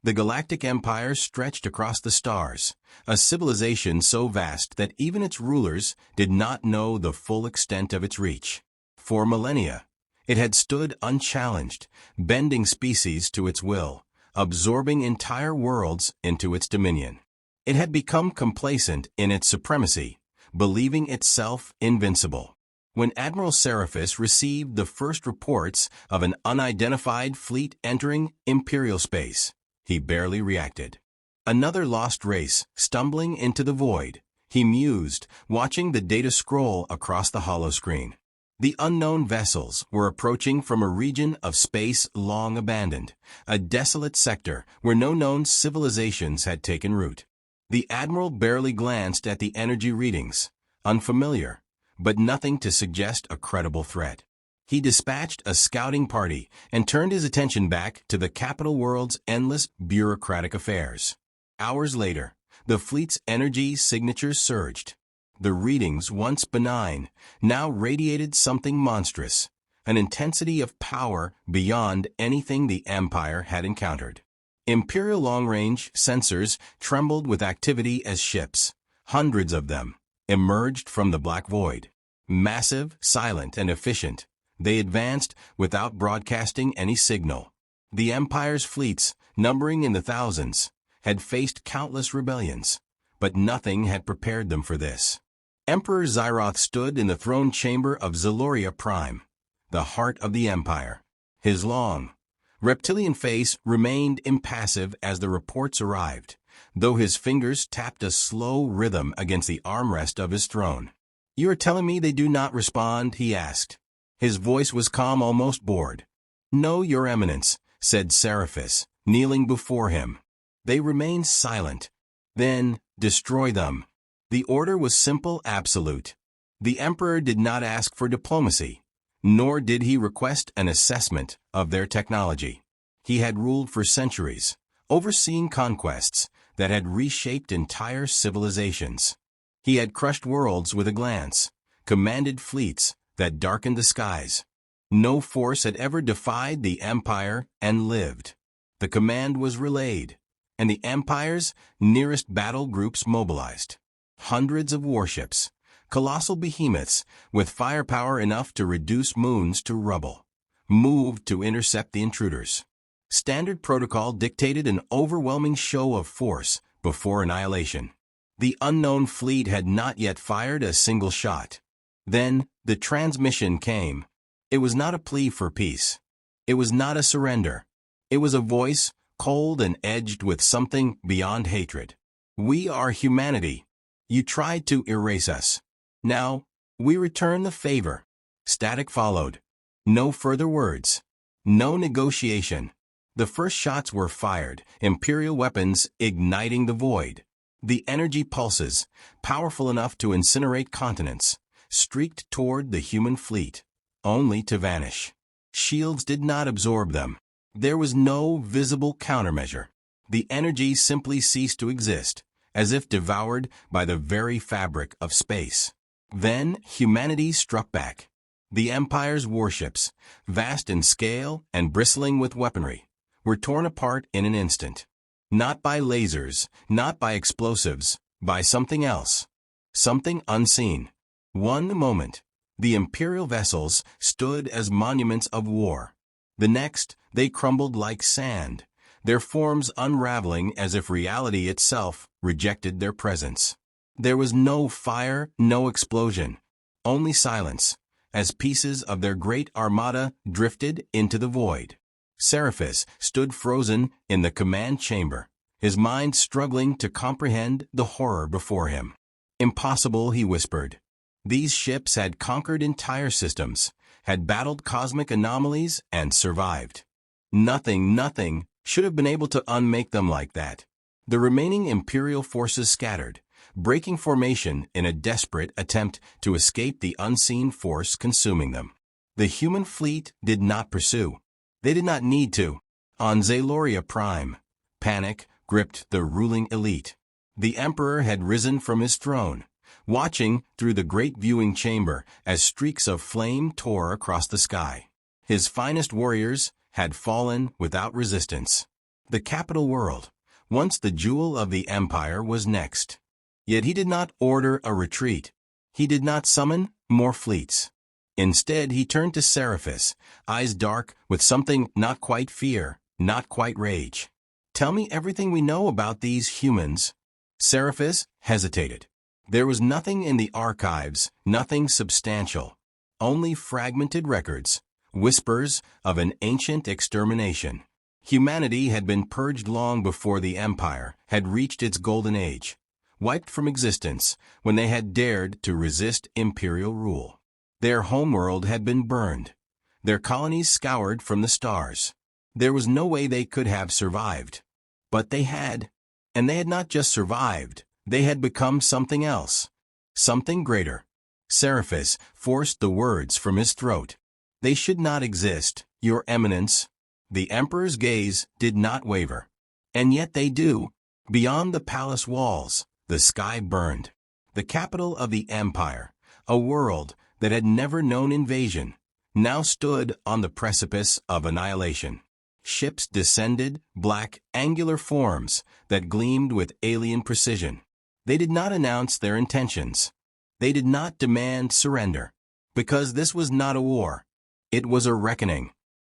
The Galactic Empire stretched across the stars, a civilization so vast that even its rulers did not know the full extent of its reach. For millennia, it had stood unchallenged, bending species to its will, absorbing entire worlds into its dominion. It had become complacent in its supremacy, believing itself invincible. When Admiral Seriphus received the first reports of an unidentified fleet entering Imperial space, he barely reacted. Another lost race, stumbling into the void, he mused, watching the data scroll across the holoscreen. The unknown vessels were approaching from a region of space long abandoned, a desolate sector where no known civilizations had taken root. The Admiral barely glanced at the energy readings, unfamiliar, but nothing to suggest a credible threat. He dispatched a scouting party and turned his attention back to the capital world's endless bureaucratic affairs. Hours later, the fleet's energy signatures surged. The readings, once benign, now radiated something monstrous, an intensity of power beyond anything the Empire had encountered. Imperial long-range sensors trembled with activity as ships, hundreds of them, emerged from the black void. Massive, silent, and efficient, they advanced without broadcasting any signal. The Empire's fleets, numbering in the thousands, had faced countless rebellions, but nothing had prepared them for this. Emperor Zyroth stood in the throne chamber of Zeloria Prime, the heart of the Empire. His long, reptilian face remained impassive as the reports arrived, though his fingers tapped a slow rhythm against the armrest of his throne. "You are telling me they do not respond?" he asked. His voice was calm, almost bored. "No, Your Eminence," said Seriphus, kneeling before him. "They remain silent." "Then, destroy them." The order was simple, absolute. The Emperor did not ask for diplomacy, nor did he request an assessment of their technology. He had ruled for centuries, overseeing conquests that had reshaped entire civilizations. He had crushed worlds with a glance, commanded fleets that darkened the skies. No force had ever defied the Empire and lived. The command was relayed, and the Empire's nearest battle groups mobilized. Hundreds of warships, colossal behemoths with firepower enough to reduce moons to rubble, moved to intercept the intruders. Standard protocol dictated an overwhelming show of force before annihilation. The unknown fleet had not yet fired a single shot. Then, the transmission came. It was not a plea for peace. It was not a surrender. It was a voice, cold and edged with something beyond hatred. "We are humanity. You tried to erase us. Now, we return the favor." Static followed. No further words. No negotiation. The first shots were fired, Imperial weapons igniting the void. The energy pulses, powerful enough to incinerate continents, streaked toward the human fleet, only to vanish. Shields did not absorb them. There was no visible countermeasure. The energy simply ceased to exist, as if devoured by the very fabric of space. Then humanity struck back. The Empire's warships, vast in scale and bristling with weaponry, were torn apart in an instant. Not by lasers, not by explosives, by something else. Something unseen. One moment, the Imperial vessels stood as monuments of war. The next, they crumbled like sand, their forms unraveling as if reality itself rejected their presence. There was no fire, no explosion, only silence, as pieces of their great armada drifted into the void. Seriphus stood frozen in the command chamber, his mind struggling to comprehend the horror before him. "Impossible," he whispered. These ships had conquered entire systems, had battled cosmic anomalies, and survived. Nothing should have been able to unmake them like that. The remaining Imperial forces scattered, breaking formation in a desperate attempt to escape the unseen force consuming them. The human fleet did not pursue. They did not need to. On Zeloria Prime, panic gripped the ruling elite. The Emperor had risen from his throne, watching through the great viewing chamber as streaks of flame tore across the sky. His finest warriors had fallen without resistance. The capital world, once the jewel of the empire, was next. Yet he did not order a retreat. He did not summon more fleets. Instead, he turned to Seriphus, eyes dark with something not quite fear, not quite rage. "Tell me everything we know about these humans." Seriphus hesitated. There was nothing in the archives, nothing substantial. Only fragmented records, whispers of an ancient extermination. Humanity had been purged long before the empire had reached its golden age, wiped from existence when they had dared to resist imperial rule. Their homeworld had been burned, their colonies scoured from the stars. There was no way they could have survived. But they had. And they had not just survived, they had become something else. Something greater. Seriphus forced the words from his throat. "They should not exist, Your Eminence." The emperor's gaze did not waver. "And yet they do." Beyond the palace walls, the sky burned. The capital of the empire, a world that had never known invasion, now stood on the precipice of annihilation. Ships descended, black, angular forms that gleamed with alien precision. They did not announce their intentions. They did not demand surrender, because this was not a war. It was a reckoning.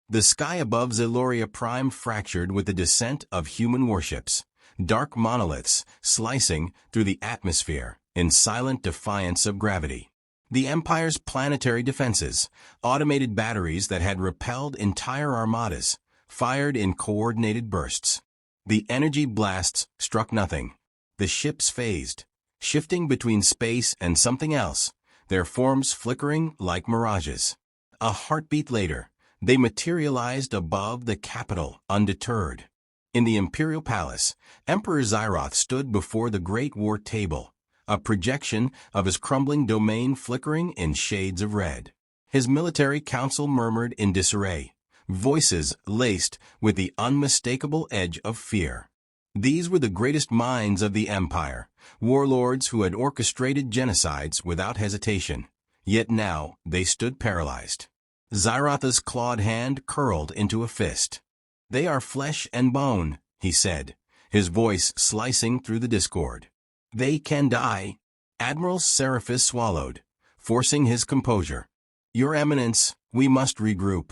The sky above Zeloria Prime fractured with the descent of human warships, dark monoliths slicing through the atmosphere in silent defiance of gravity. The Empire's planetary defenses, automated batteries that had repelled entire armadas, fired in coordinated bursts. The energy blasts struck nothing. The ships phased, shifting between space and something else, their forms flickering like mirages. A heartbeat later, they materialized above the capital, undeterred. In the imperial palace, Emperor Xyroth stood before the Great War table, a projection of his crumbling domain flickering in shades of red. His military council murmured in disarray, voices laced with the unmistakable edge of fear. These were the greatest minds of the empire, warlords who had orchestrated genocides without hesitation. Yet now they stood paralyzed. Xyroth's clawed hand curled into a fist. "They are flesh and bone," he said, his voice slicing through the discord. "They can die." Admiral Seriphus swallowed, forcing his composure. "Your Eminence, we must regroup.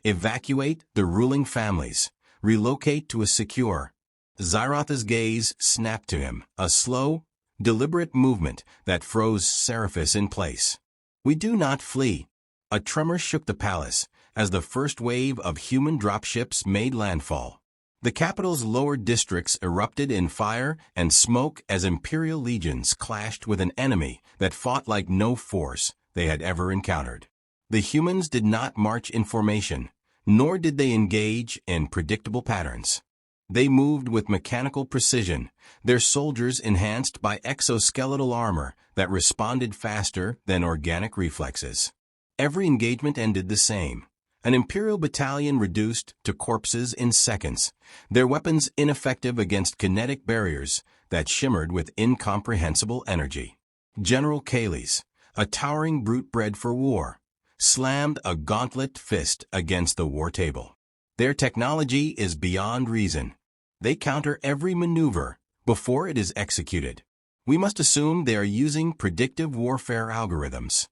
Evacuate the ruling families. Relocate to a secure." Xyroth's gaze snapped to him, a slow, deliberate movement that froze Seriphus in place. "We do not flee." A tremor shook the palace as the first wave of human dropships made landfall. The capital's lower districts erupted in fire and smoke as imperial legions clashed with an enemy that fought like no force they had ever encountered. The humans did not march in formation, nor did they engage in predictable patterns. They moved with mechanical precision, their soldiers enhanced by exoskeletal armor that responded faster than organic reflexes. Every engagement ended the same. An imperial battalion reduced to corpses in seconds, their weapons ineffective against kinetic barriers that shimmered with incomprehensible energy. General Kales, a towering brute bred for war, slammed a gauntlet fist against the war table. "Their technology is beyond reason. They counter every maneuver before it is executed. We must assume they are using predictive warfare algorithms."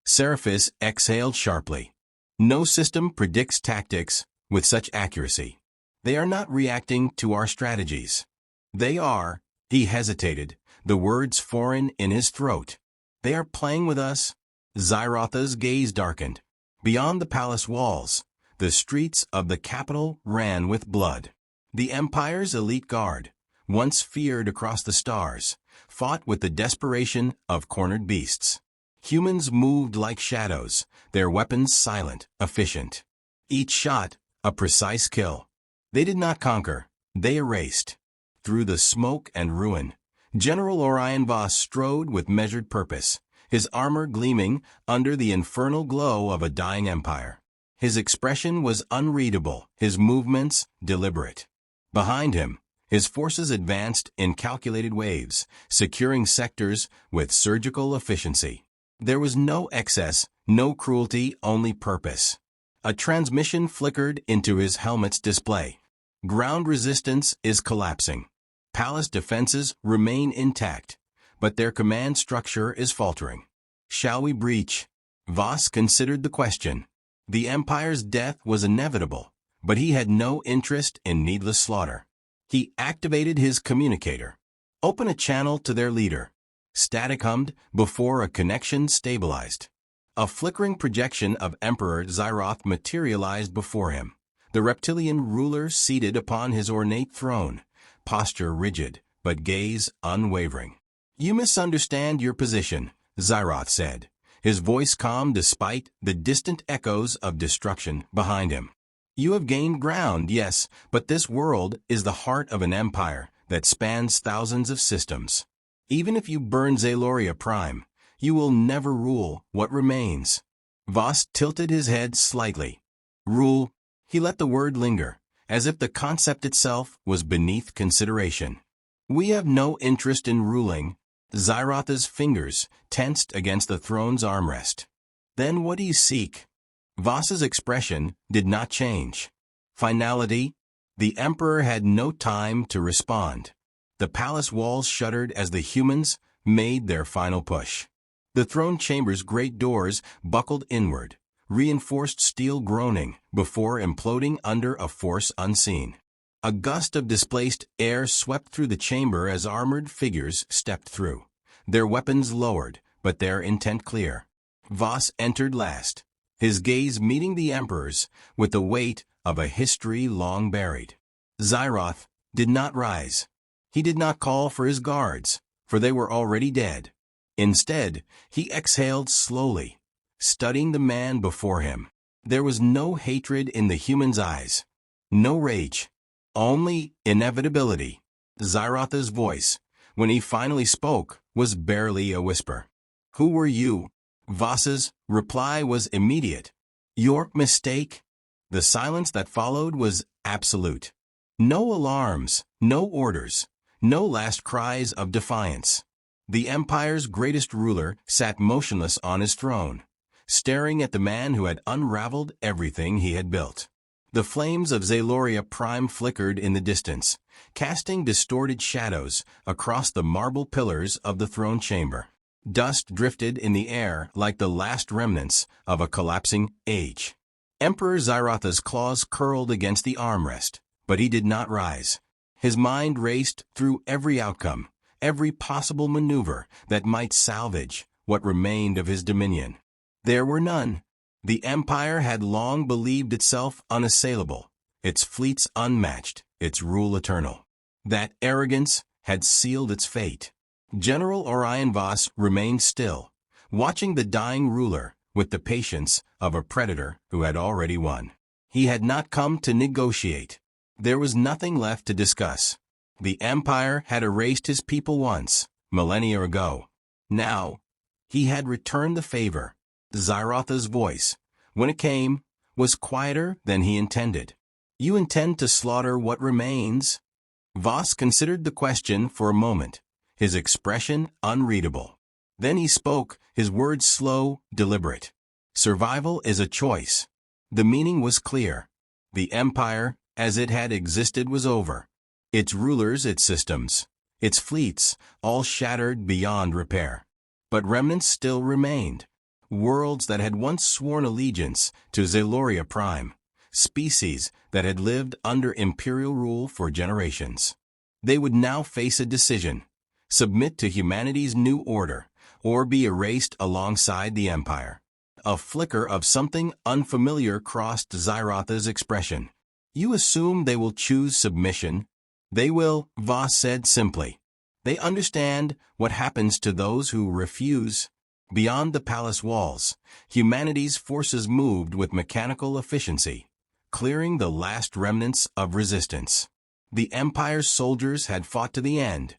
Seriphus exhaled sharply. "No system predicts tactics with such accuracy. They are not reacting to our strategies. They are," he hesitated, the words foreign in his throat. "They are playing with us." Xyroth's gaze darkened. Beyond the palace walls, the streets of the capital ran with blood. The Empire's elite guard, once feared across the stars, fought with the desperation of cornered beasts. Humans moved like shadows, their weapons silent, efficient. Each shot, a precise kill. They did not conquer, they erased. Through the smoke and ruin, General Orion Voss strode with measured purpose, his armor gleaming under the infernal glow of a dying empire. His expression was unreadable, his movements deliberate. Behind him, his forces advanced in calculated waves, securing sectors with surgical efficiency. There was no excess, no cruelty, only purpose. A transmission flickered into his helmet's display. Ground resistance is collapsing. Palace defenses remain intact, but their command structure is faltering. Shall we breach? Voss considered the question. The Empire's death was inevitable, but he had no interest in needless slaughter. He activated his communicator. Open a channel to their leader. Static hummed before a connection stabilized. A flickering projection of Emperor Xyroth materialized before him. The reptilian ruler seated upon his ornate throne, posture rigid, but gaze unwavering. "You misunderstand your position," Xyroth said, his voice calm despite the distant echoes of destruction behind him. "You have gained ground, yes, but this world is the heart of an empire that spans thousands of systems. Even if you burn Zaloria Prime, you will never rule what remains." Voss tilted his head slightly. "Rule?" He let the word linger, as if the concept itself was beneath consideration. "We have no interest in ruling." Xyroth's fingers tensed against the throne's armrest. "Then what do you seek?" Voss's expression did not change. "Finality?" The Emperor had no time to respond. The palace walls shuddered as the humans made their final push. The throne chamber's great doors buckled inward, reinforced steel groaning before imploding under a force unseen. A gust of displaced air swept through the chamber as armored figures stepped through, their weapons lowered, but their intent clear. Voss entered last, his gaze meeting the Emperor's with the weight of a history long buried. Xyroth did not rise. He did not call for his guards, for they were already dead. Instead, he exhaled slowly, studying the man before him. There was no hatred in the human's eyes, no rage, only inevitability. Xyroth's voice, when he finally spoke, was barely a whisper. "Who were you?" Voss's reply was immediate. "Your mistake?" The silence that followed was absolute. No alarms, no orders, no last cries of defiance. The Empire's greatest ruler sat motionless on his throne, staring at the man who had unraveled everything he had built. The flames of Zaloria Prime flickered in the distance, casting distorted shadows across the marble pillars of the throne chamber. Dust drifted in the air like the last remnants of a collapsing age. Emperor Xyroth's claws curled against the armrest, but he did not rise. His mind raced through every outcome, every possible maneuver that might salvage what remained of his dominion. There were none. The Empire had long believed itself unassailable, its fleets unmatched, its rule eternal. That arrogance had sealed its fate. General Orion Voss remained still, watching the dying ruler with the patience of a predator who had already won. He had not come to negotiate. There was nothing left to discuss. The Empire had erased his people once, millennia ago. Now, he had returned the favor. Xyroth's voice, when it came, was quieter than he intended. "You intend to slaughter what remains?" Voss considered the question for a moment, his expression unreadable. Then he spoke, his words slow, deliberate. "Survival is a choice." The meaning was clear. The Empire, as it had existed, was over. Its rulers, its systems, its fleets, all shattered beyond repair. But remnants still remained. Worlds that had once sworn allegiance to Zaloria Prime, species that had lived under imperial rule for generations. They would now face a decision: submit to humanity's new order, or be erased alongside the Empire. A flicker of something unfamiliar crossed Xyroth's expression. "You assume they will choose submission?" "They will," Voss said simply. "They understand what happens to those who refuse." Beyond the palace walls, humanity's forces moved with mechanical efficiency, clearing the last remnants of resistance. The Empire's soldiers had fought to the end,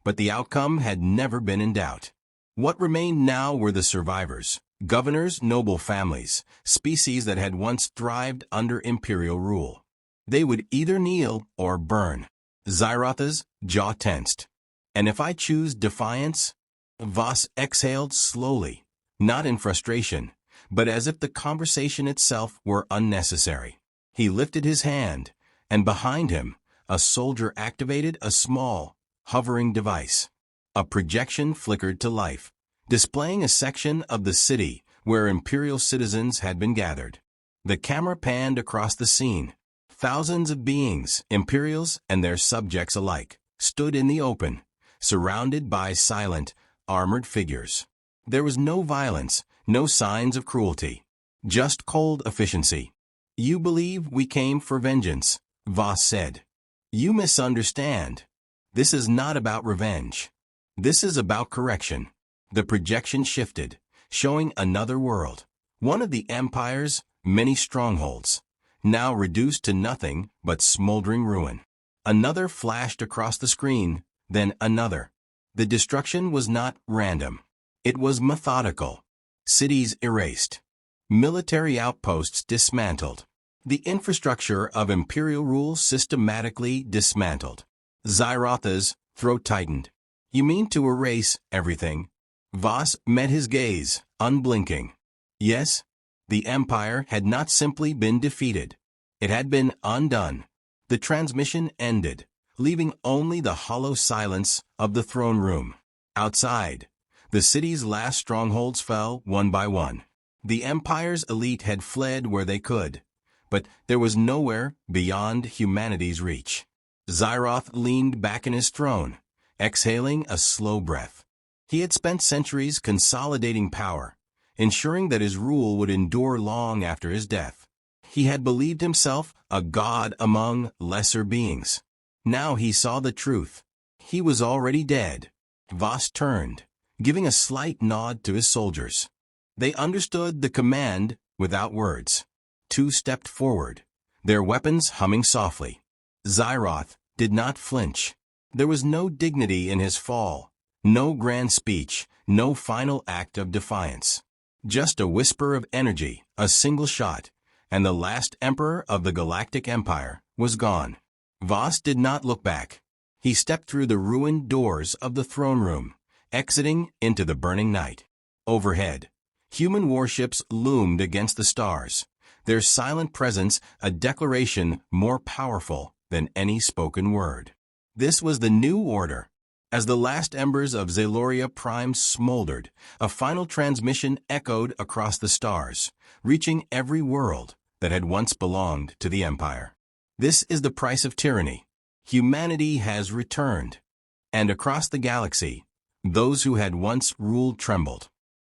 but the outcome had never been in doubt. What remained now were the survivors, governors, noble families, species that had once thrived under imperial rule. They would either kneel or burn. Xyroth's jaw tensed. "And if I choose defiance?" Voss exhaled slowly, not in frustration, but as if the conversation itself were unnecessary. He lifted his hand, and behind him, a soldier activated a small, hovering device. A projection flickered to life, displaying a section of the city where Imperial citizens had been gathered. The camera panned across the scene. Thousands of beings, Imperials and their subjects alike, stood in the open, surrounded by silent, armored figures. There was no violence, no signs of cruelty, just cold efficiency. "You believe we came for vengeance," Voss said. "You misunderstand. This is not about revenge. This is about correction." The projection shifted, showing another world, one of the Empire's many strongholds, now reduced to nothing but smoldering ruin. Another flashed across the screen, then another. The destruction was not random. It was methodical. Cities erased. Military outposts dismantled. The infrastructure of Imperial rule systematically dismantled. Xyrotha's throat tightened. "You mean to erase everything?" Voss met his gaze, unblinking. Yes, the Empire had not simply been defeated. It had been undone. The transmission ended, leaving only the hollow silence of the throne room. Outside, the city's last strongholds fell one by one. The Empire's elite had fled where they could, but there was nowhere beyond humanity's reach. Xyroth leaned back in his throne, exhaling a slow breath. He had spent centuries consolidating power, ensuring that his rule would endure long after his death. He had believed himself a god among lesser beings. Now he saw the truth. He was already dead. Voss turned, giving a slight nod to his soldiers. They understood the command without words. Two stepped forward, their weapons humming softly. Xyroth did not flinch. There was no dignity in his fall, no grand speech, no final act of defiance. Just a whisper of energy, a single shot, and the last emperor of the Galactic Empire was gone. Voss did not look back. He stepped through the ruined doors of the throne room, exiting into the burning night. Overhead, human warships loomed against the stars, their silent presence a declaration more powerful than any spoken word. This was the new order. As the last embers of Xeloria Prime smoldered, a final transmission echoed across the stars, reaching every world that had once belonged to the Empire. "This is the price of tyranny. Humanity has returned." And across the galaxy, those who had once ruled trembled.